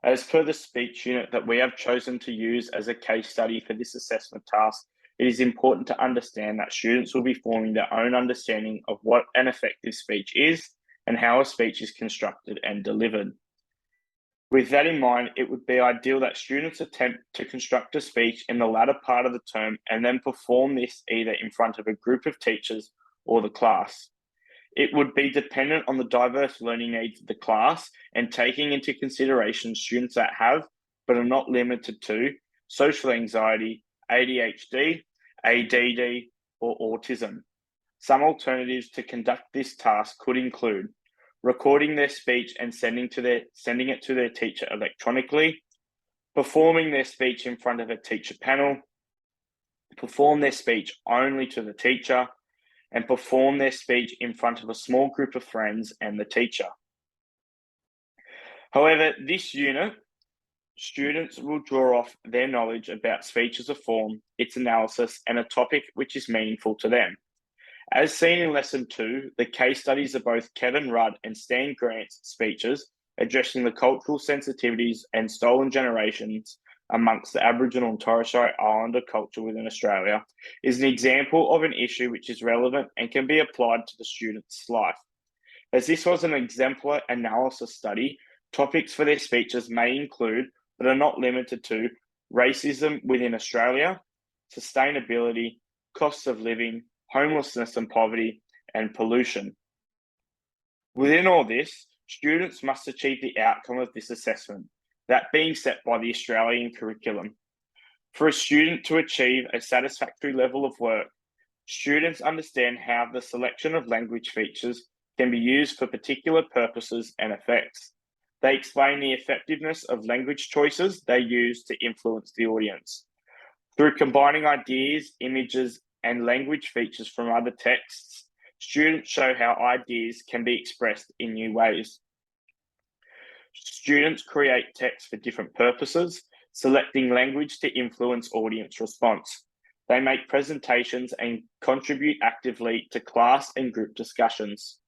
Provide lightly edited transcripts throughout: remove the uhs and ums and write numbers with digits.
As per the speech unit that we have chosen to use as a case study for this assessment task, it is important to understand that students will be forming their own understanding of what an effective speech is and how a speech is constructed and delivered. With that in mind, it would be ideal that students attempt to construct a speech in the latter part of the term and then perform this either in front of a group of teachers or the class. It would be dependent on the diverse learning needs of the class and taking into consideration students that have, but are not limited to, social anxiety, ADHD, ADD, or autism. Some alternatives to conduct this task could include recording their speech and sending it to their teacher electronically, performing their speech in front of a teacher panel, perform their speech only to the teacher, and perform their speech in front of a small group of friends and the teacher. However, this unit, students will draw off their knowledge about speech as a form, its analysis, and a topic which is meaningful to them. As seen in Lesson 2, the case studies of both Kevin Rudd and Stan Grant's speeches addressing the cultural sensitivities and stolen generations amongst the Aboriginal and Torres Strait Islander culture within Australia is an example of an issue which is relevant and can be applied to the student's life. As this was an exemplar analysis study, topics for their speeches may include, but are not limited to, racism within Australia, sustainability, costs of living, homelessness and poverty, and pollution. Within all this, students must achieve the outcome of this assessment, that being set by the Australian curriculum. For a student to achieve a satisfactory level of work, students understand how the selection of language features can be used for particular purposes and effects. They explain the effectiveness of language choices they use to influence the audience. Through combining ideas, images, and language features from other texts, students show how ideas can be expressed in new ways. Students create text for different purposes, selecting language to influence audience response. They make presentations and contribute actively to class and group discussions,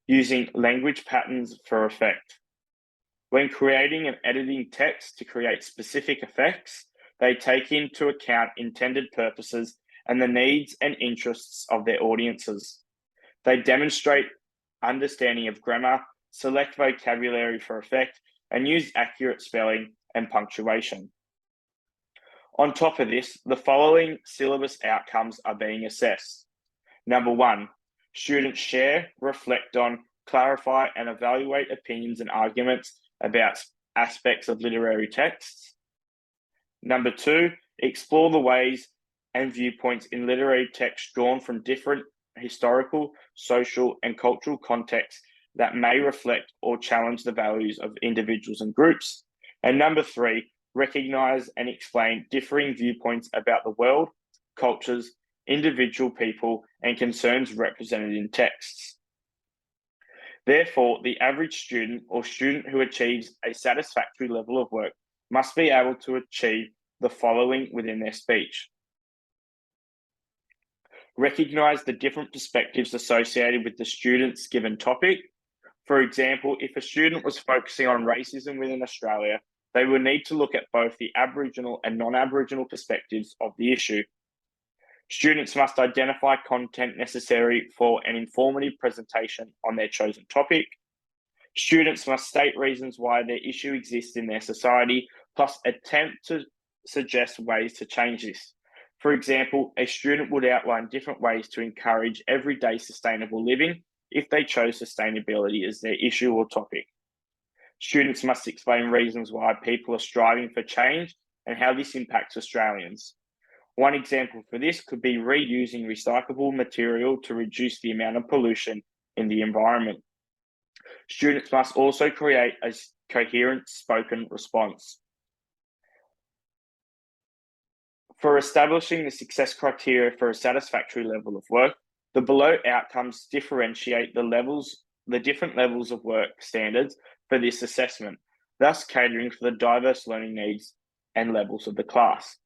using language patterns for effect. When creating and editing text to create specific effects, they take into account intended purposes and the needs and interests of their audiences. They demonstrate understanding of grammar, select vocabulary for effect, and use accurate spelling and punctuation. On top of this, the following syllabus outcomes are being assessed. Number 1, students share, reflect on, clarify, and evaluate opinions and arguments about aspects of literary texts. Number 2, explore the ways and viewpoints in literary text drawn from different historical, social, and cultural contexts that may reflect or challenge the values of individuals and groups. And number 3, recognize and explain differing viewpoints about the world, cultures, individual people, and concerns represented in texts. Therefore, the average student or student who achieves a satisfactory level of work must be able to achieve the following within their speech. Recognize the different perspectives associated with the student's given topic. For example, if a student was focusing on racism within Australia, they will need to look at both the Aboriginal and non-Aboriginal perspectives of the issue. Students must identify content necessary for an informative presentation on their chosen topic. Students must state reasons why their issue exists in their society, plus attempt to suggest ways to change this. For example, a student would outline different ways to encourage everyday sustainable living if they chose sustainability as their issue or topic. Students must explain reasons why people are striving for change and how this impacts Australians. One example for this could be reusing recyclable material to reduce the amount of pollution in the environment. Students must also create a coherent spoken response. For establishing the success criteria for a satisfactory level of work, the below outcomes differentiate the different levels of work standards for this assessment, thus catering for the diverse learning needs and levels of the class.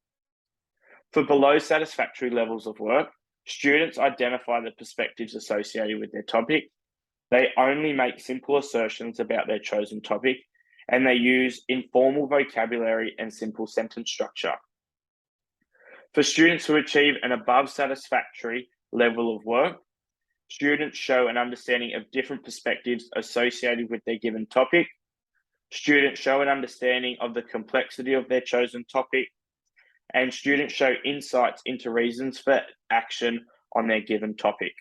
For below satisfactory levels of work, students identify the perspectives associated with their topic. They only make simple assertions about their chosen topic, and they use informal vocabulary and simple sentence structure. For students who achieve an above satisfactory level of work, students show an understanding of different perspectives associated with their given topic. Students show an understanding of the complexity of their chosen topic, and students show insights into reasons for action on their given topic.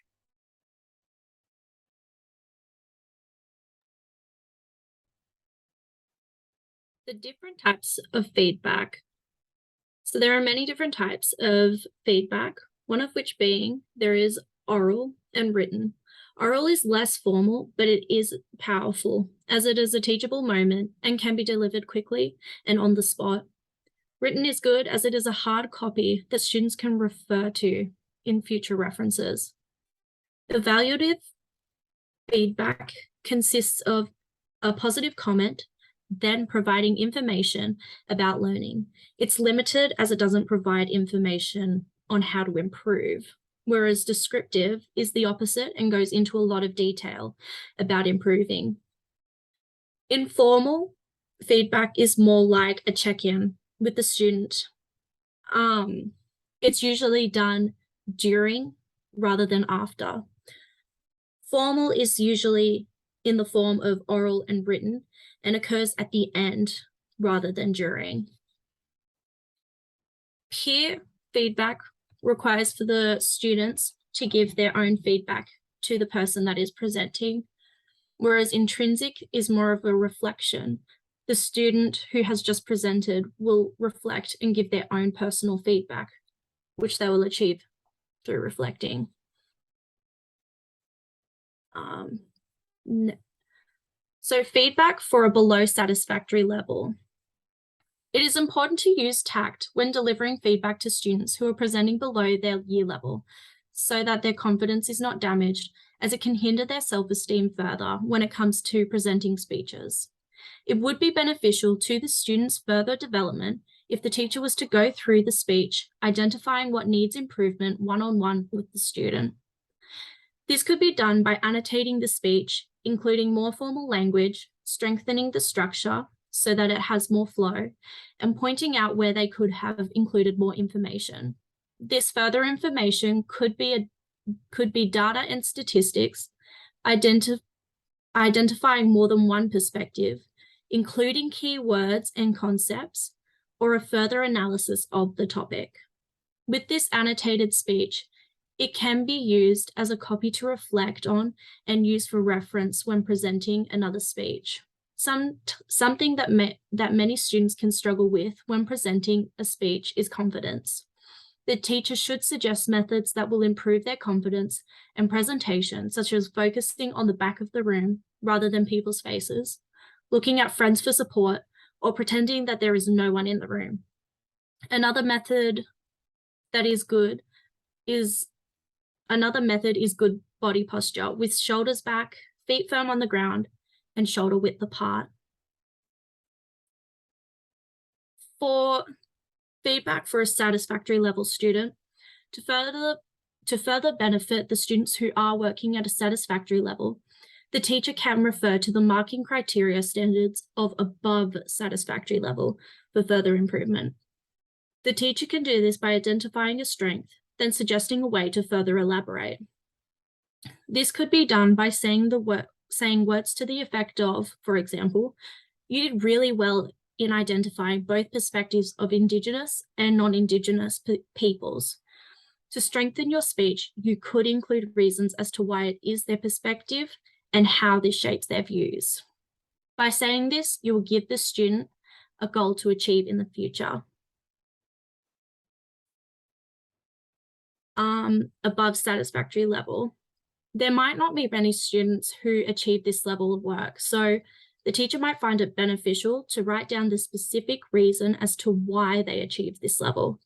The different types of feedback. So there are many different types of feedback, one of which being there is oral and written. Oral is less formal, but it is powerful as it is a teachable moment and can be delivered quickly and on the spot. Written is good as it is a hard copy that students can refer to in future references. Evaluative feedback consists of a positive comment, then providing information about learning. It's limited as it doesn't provide information on how to improve, whereas descriptive is the opposite and goes into a lot of detail about improving. Informal feedback is more like a check-in with the student. It's usually done during rather than after. Formal is usually in the form of oral and written and occurs at the end rather than during. Peer feedback requires for the students to give their own feedback to the person that is presenting, whereas intrinsic is more of a reflection. The student who has just presented will reflect and give their own personal feedback, which they will achieve through reflecting. So feedback for a below satisfactory level. It is important to use tact when delivering feedback to students who are presenting below their year level so that their confidence is not damaged, as it can hinder their self-esteem further when it comes to presenting speeches. It would be beneficial to the student's further development if the teacher was to go through the speech, identifying what needs improvement one-on-one with the student. This could be done by annotating the speech, including more formal language, strengthening the structure so that it has more flow, and pointing out where they could have included more information. This further information could be data and statistics, identifying more than one perspective, including keywords and concepts, or a further analysis of the topic. With this annotated speech, it can be used as a copy to reflect on and use for reference when presenting another speech. Something that many students can struggle with when presenting a speech is confidence. The teacher should suggest methods that will improve their confidence and presentation, such as focusing on the back of the room rather than people's faces, looking at friends for support, or pretending that there is no one in the room. Another method is good body posture with shoulders back, feet firm on the ground, and shoulder width apart. For feedback for a satisfactory level student, to further benefit the students who are working at a satisfactory level, the teacher can refer to the marking criteria standards of above satisfactory level for further improvement. The teacher can do this by identifying a strength, then suggesting a way to further elaborate. This could be done by saying words to the effect of, for example, you did really well in identifying both perspectives of Indigenous and non-Indigenous peoples. To strengthen your speech, you could include reasons as to why it is their perspective and how this shapes their views. By saying this, you will give the student a goal to achieve in the future. Above satisfactory level. There might not be many students who achieve this level of work, so the teacher might find it beneficial to write down the specific reason as to why they achieved this level.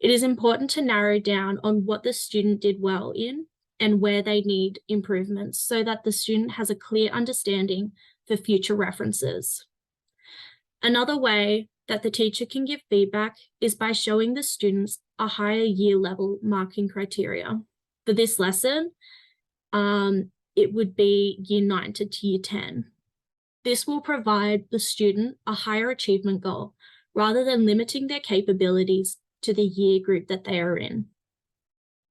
It is important to narrow down on what the student did well in and where they need improvements so that the student has a clear understanding for future references. Another way that the teacher can give feedback is by showing the students a higher year level marking criteria. For this lesson, it would be year 9 to year 10. This will provide the student a higher achievement goal rather than limiting their capabilities to the year group that they are in.